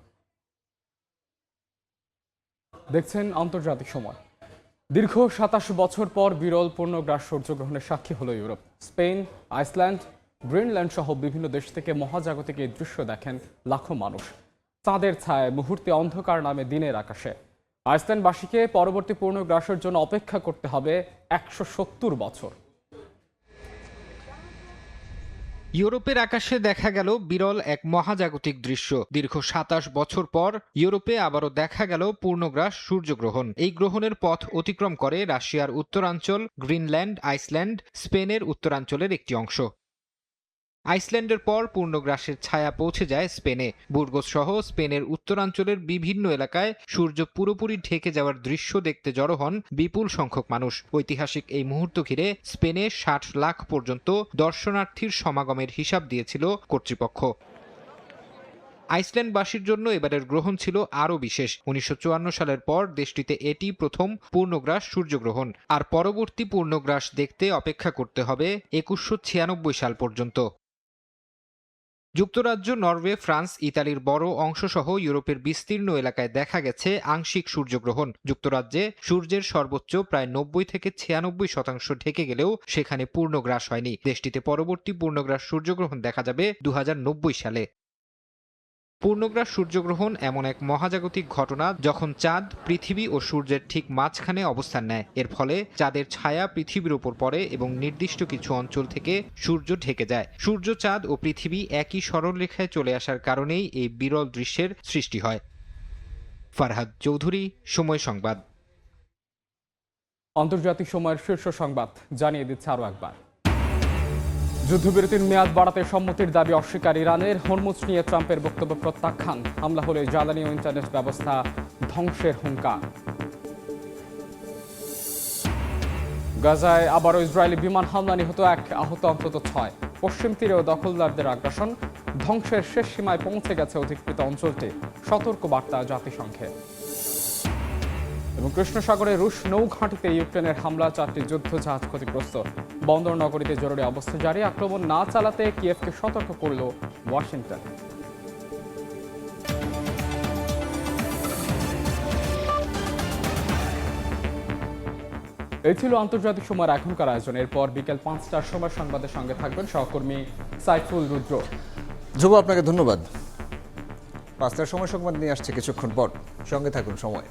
A: দেখছেন আন্তর্জাতিক সময়। দীর্ঘ ২৭ বছর পর বিরল পূর্ণগ্রাস সূর্যগ্রহণের সাক্ষী হলো ইউরোপ। স্পেন, আইসল্যান্ড, গ্রিনল্যান্ড সহ বিভিন্ন দেশ থেকে মহাজাগতিক এই দৃশ্য দেখেন লাখো মানুষ। চাঁদের ছায়ায় মুহূর্তে অন্ধকার নামে দিনের আকাশে। আইসল্যান্ডবাসীকে পরবর্তী পূর্ণগ্রাসের জন্য অপেক্ষা করতে হবে ১৭০ বছর।
B: ইউরোপের আকাশে দেখা গেল বিরল এক মহাজাগতিক দৃশ্য। দীর্ঘ ২৭ বছর পর ইউরোপে আবারও দেখা গেল পূর্ণগ্রাস সূর্যগ্রহণ। এই গ্রহণের পথ অতিক্রম করে রাশিয়ার উত্তরাঞ্চল, গ্রিনল্যান্ড, আইসল্যান্ড, স্পেনের উত্তরাঞ্চলের একটি অংশ। আইসল্যান্ডের পর পূর্ণগ্রাসের ছায়া পৌঁছে যায় স্পেনে। বুর্গোস সহ স্পেনের উত্তরাঞ্চলের বিভিন্ন এলাকায় সূর্য পুরোপুরি ঢেকে যাওয়ার দৃশ্য দেখতে জড়ো হন বিপুল সংখ্যক মানুষ। ঐতিহাসিক এই মুহূর্ত ঘিরে স্পেনে ৬০ লাখ পর্যন্ত দর্শনার্থীর সমাগমের হিসাব দিয়েছিল কর্তৃপক্ষ। আইসল্যান্ডবাসীর জন্য এবারের গ্রহণ ছিল আরও বিশেষ। ১৯৫৪ সালের পর দেশটিতে এটি প্রথম পূর্ণগ্রাস সূর্যগ্রহণ। আর পরবর্তী পূর্ণগ্রাস দেখতে অপেক্ষা করতে হবে ২১৯৬ সাল পর্যন্ত। যুক্তরাজ্য, নরওয়ে, ফ্রান্স, ইতালির বড় অংশসহ ইউরোপের বিস্তীর্ণ এলাকায় দেখা গেছে আংশিক সূর্যগ্রহণ। যুক্তরাজ্যে সূর্যের সর্বোচ্চ প্রায় ৯০ থেকে ৯৬% ঢেকে গেলেও সেখানে পূর্ণগ্রাস হয়নি। দেশটিতে পরবর্তী পূর্ণগ্রাস সূর্যগ্রহণ দেখা যাবে ২০৯০ সালে। পূর্ণগ্রাস সূর্যগ্রহণ এমন এক মহাজাগতিক ঘটনা যখন চাঁদ পৃথিবী ও সূর্যের ঠিক মাঝখানে অবস্থান নেয়। এর ফলে চাঁদের ছায়া পৃথিবীর উপর পড়ে এবং নির্দিষ্ট কিছু অঞ্চল থেকে সূর্য ঢেকে যায়। সূর্য, চাঁদ ও পৃথিবী একই সরলরেখায় চলে আসার কারণেই এই বিরল দৃশ্যের সৃষ্টি হয়। ফারহাদ চৌধুরী, সময় সংবাদ।
A: আন্তর্জাতিক সময়ের শীর্ষ সংবাদ জানিয়ে দিচ্ছে আরও একবার। যুদ্ধবিরতির মেয়াদ বাড়াতে সম্মতির দাবি অস্বীকার ইরানের। হরমুজ নিয়ে ট্রাম্পের বক্তব্য প্রত্যাখ্যান। হামলা হলে জ্বালানি ও ইন্টারনেট ব্যবস্থা ধ্বংসের হুঙ্কার। গাজায় আবারও ইসরায়েলি বিমান হামলা, নিহত ১, আহত অন্তত ৬। পশ্চিম তীরেও দখলদারদের আগ্রাসন। ধ্বংসের শেষ সীমায় পৌঁছে গেছে অধিকৃত অঞ্চলটি, সতর্ক বার্তা জাতিসংঘের। এবং কৃষ্ণ সাগরে রুশ নৌঘাঁটিতে ইউক্রেনের হামলা, ৪টি যুদ্ধ জাহাজ ক্ষতিগ্রস্ত। বন্দর নগরীতে জরুরি অবস্থা জারি। আক্রমণ না চালাতে কিয়েভকে সতর্ক করল ওয়াশিংটন। এই ছিল আন্তর্জাতিক সময়ের এখনকার আয়োজন। এরপর বিকেল ৫টার সময় সংবাদের সঙ্গে থাকবেন সহকর্মী সাইফুল রুদ্র।
J: ধ্রুব, আপনাকে ধন্যবাদ। ৫টার সময় সংবাদ নিয়ে আসছে কিছুক্ষণ পর, সঙ্গে থাকুন সময়।